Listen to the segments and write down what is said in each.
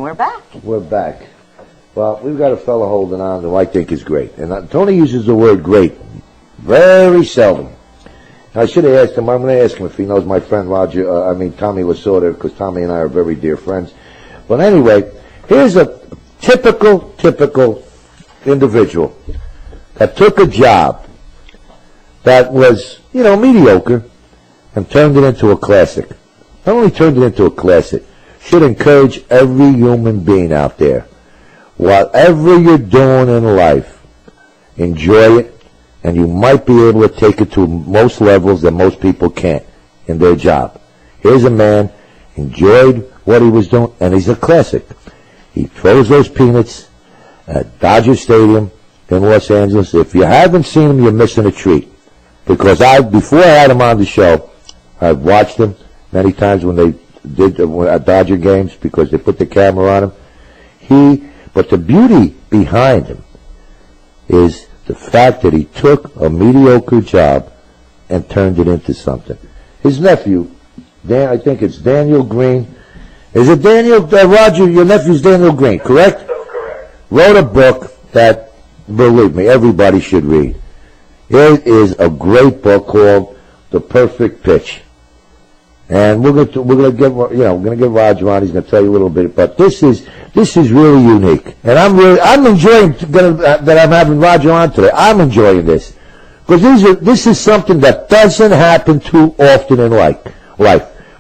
we're back. We're back. Well, we've got a fellow holding on who I think is great. And Tony uses the word great very seldom. I should have asked him. I'm going to ask him if he knows my friend Tommy Lasorda, because Tommy and I are very dear friends. But anyway, here's a typical individual that took a job that was, mediocre and turned it into a classic. Not only turned it into a classic, should encourage every human being out there, whatever you're doing in life, enjoy it, and you might be able to take it to most levels that most people can't in their job. Here's a man, enjoyed what he was doing, and he's a classic. He throws those peanuts at Dodger Stadium in Los Angeles. If you haven't seen him, you're missing a treat. Because before I had him on the show, I've watched him many times when they did at Dodger games because they put the camera on him. But the beauty behind him is the fact that he took a mediocre job and turned it into something. His nephew, I think it's Daniel Green. Is it Daniel? Roger, your nephew's Daniel Green, correct? So correct. Wrote a book that, believe me, everybody should read. It is a great book called The Perfect Pitch. And we're gonna get Roger on. He's gonna tell you a little bit, but this is really unique, and I'm enjoying that I'm having Roger on today. I'm enjoying this because this is something that doesn't happen too often in life.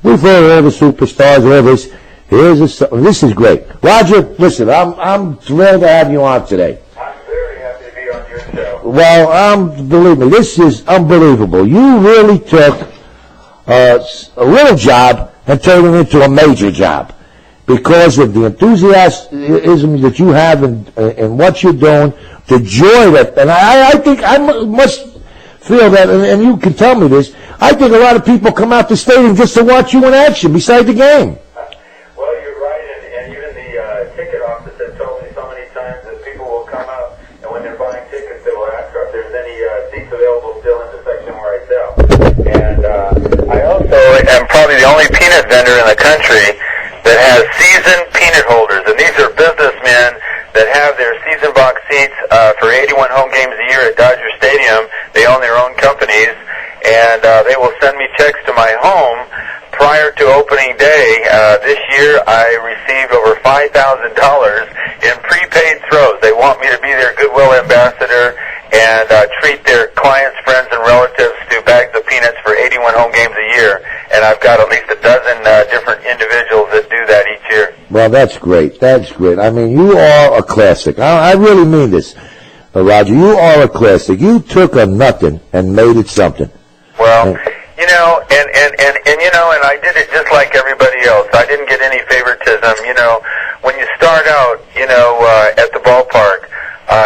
We've heard all the superstars, all this. This is great. Roger, listen, I'm thrilled to have you on today. I'm very happy to be on your show. Well, believe me, this is unbelievable. You really took a little job and turned it into a major job because of the enthusiasm that you have in what you're doing, the joy that, and I think I must feel that, and you can tell me this, I think a lot of people come out the stadium just to watch you in action beside the game. Well, you're right, and even the ticket office has told me so many times that people will come out, and when they're buying tickets, they will ask if there's any seats available still in the section where I sell. And I also am probably the only peanut vendor in the country that has season peanut holders, and these are businessmen that have their season box seats for 81 home games a year at Dodger Stadium. They own their own companies, and they will send me checks to my home prior to opening day. This year I received over $5,000 in prepaid throws. They want me to be their goodwill ambassador and treat their clients, friends, and relatives to bags of peanuts for 81 home games a year. And I've got at least a dozen different individuals that do that each year. Well, that's great. That's great. I mean, you are a classic. I really mean this, Roger. You are a classic. You took a nothing and made it something. Well, and I did it just like everybody else. I didn't get any favoritism. When you start out, at the ballpark,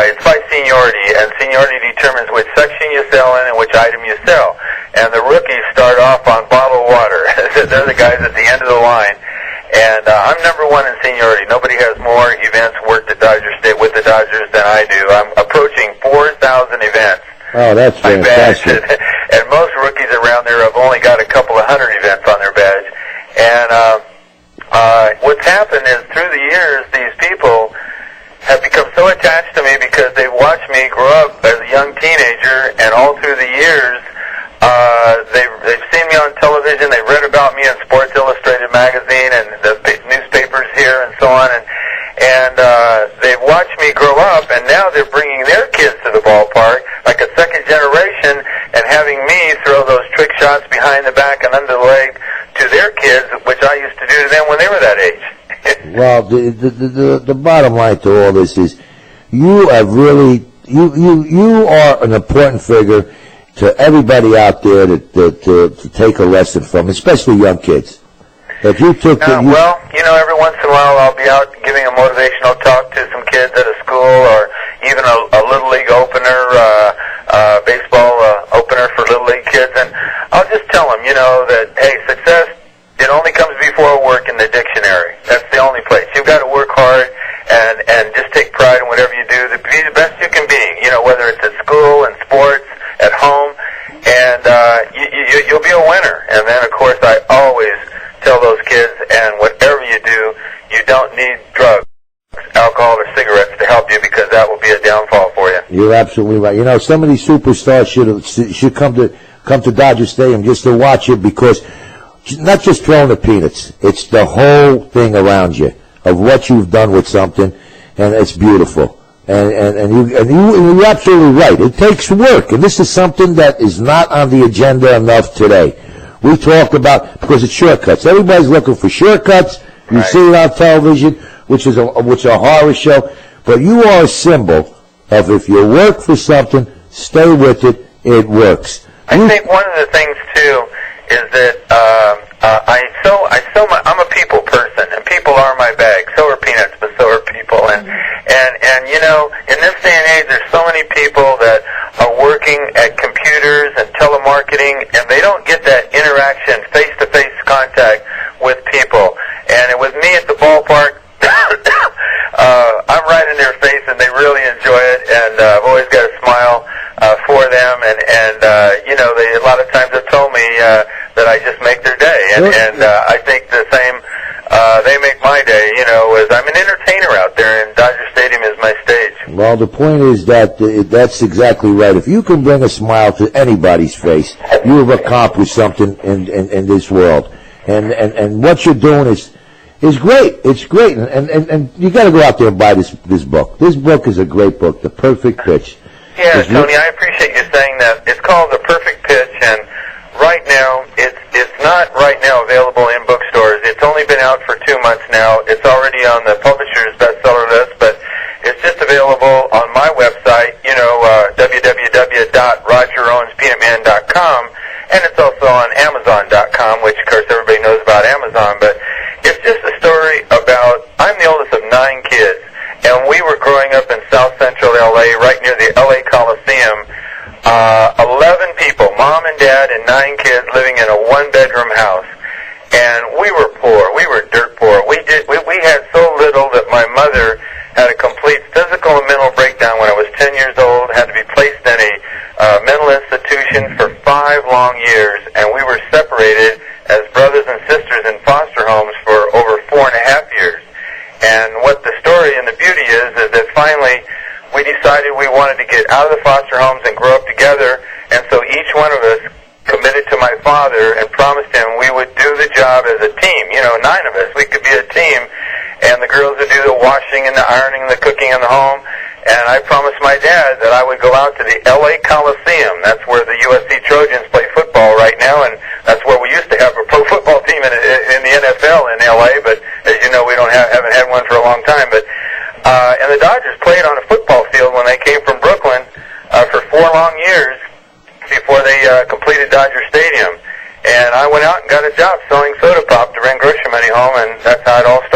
it's by seniority, and seniority determines which section you sell in and which item you sell. And the rookies start off on bottled water. They're the guys at the end of the line. And I'm number one in seniority. Nobody has more events worked at Dodger State with the Dodgers than I do. I'm approaching 4,000 events. Oh, that's fantastic. And most rookies around there have only got a couple of hundred events on their badge. And what's happened is through the years, these people have become so attached to me because they've watched me grow up as a young teenager, and all through the years, they've seen me on television, they've read about me in Sports Illustrated magazine and the newspapers here and so on, and they've watched me grow up, and now they're bringing their kids to the ballpark, like a second generation, and having me throw those trick shots behind the back and under the leg to their kids, which I used to do to them when they were that age. Well, the bottom line to all this is you have really, you are an important figure to everybody out there to take a lesson from, especially young kids. If you took well, every once in a while I'll be out giving a motivational talk to some kids at a school, or even a Little League opener, baseball opener for Little League kids, and I'll just tell them, that, hey, success, it only comes before work in the dictionary. That's the only place. You've got to work hard and just take pride in whatever you do to be the best you can be, whether it's at school, in sports, at home, and you'll be a winner. And then, of course, I always tell those kids, and whatever you do, you don't need drugs. You're absolutely right. You know, some of these superstars should come to Dodger Stadium just to watch it, because not just throwing the peanuts, it's the whole thing around you of what you've done with something, and it's beautiful. And you're absolutely right. It takes work, and this is something that is not on the agenda enough today. We talk about, because it's shortcuts. Everybody's looking for shortcuts. You Right. see it on television, which is a horror show. But you are a symbol of, if you work for something, stay with it. It works. I think one of the things too is that I'm a people person, and people are my bag. So are peanuts, but so are people. And you know, in this day and age, there's so many people that are working at computers and telemarketing, and they don't get that interaction, face-to-face contact with people. And with me at the ballpark, I'm right in their face, and they really enjoy it. And I've always got a smile for them. And you know, a lot of times have told me that I just make their day. And I think the same. They make my day, you know, as I'm an entertainer out there, and Dodger Stadium is my stage. Well, the point is that that's exactly right. If you can bring a smile to anybody's face, you have accomplished something in this world. And what you're doing is great. It's great. And you got to go out there and buy this book. This book is a great book, The Perfect Pitch. Yeah, Tony, I appreciate you saying that. It's called The Perfect Pitch, and right now, it's not right now available in bookstores. It's only been out for 2 months now. It's already on the publisher's bestseller list, but it's just available on my website, you know, www.rogerowenspmn.com, and it's also on Amazon.com, which, of course, everybody knows about Amazon. But it's just a story about, I'm the oldest of 9 kids, and we were growing up in South Central L.A., right near the L.A. Coliseum. 11 people, mom and dad and 9 kids, living in a 1-bedroom house. And we were poor. We were dirt poor. We had so little that my mother had a complete physical and mental breakdown when I was 10 years old, had to be placed in a mental institution for 5 long years, and we were separated as brothers and sisters in foster homes for over 4.5 years. And what the story and the beauty is that finally we decided we wanted to get out of the foster homes and grow up together, and so each one of us committed to my father and promised him we would do the job as a team. You know, 9 of us, we could be a team, and the girls would do the washing and the ironing and the cooking in the home, and I promised my dad that I would go out to the L.A. Coliseum. That's where the USC Trojans play football right now, and that's where we used to have a pro football team in the NFL in L.A., but as you know, we haven't had one for a long time, but and the Dodgers played on a football field when they came from Brooklyn for 4 long years before they completed Dodger Stadium. And I went out and got a job selling soda pop to bring grocery money home, and that's how it all started.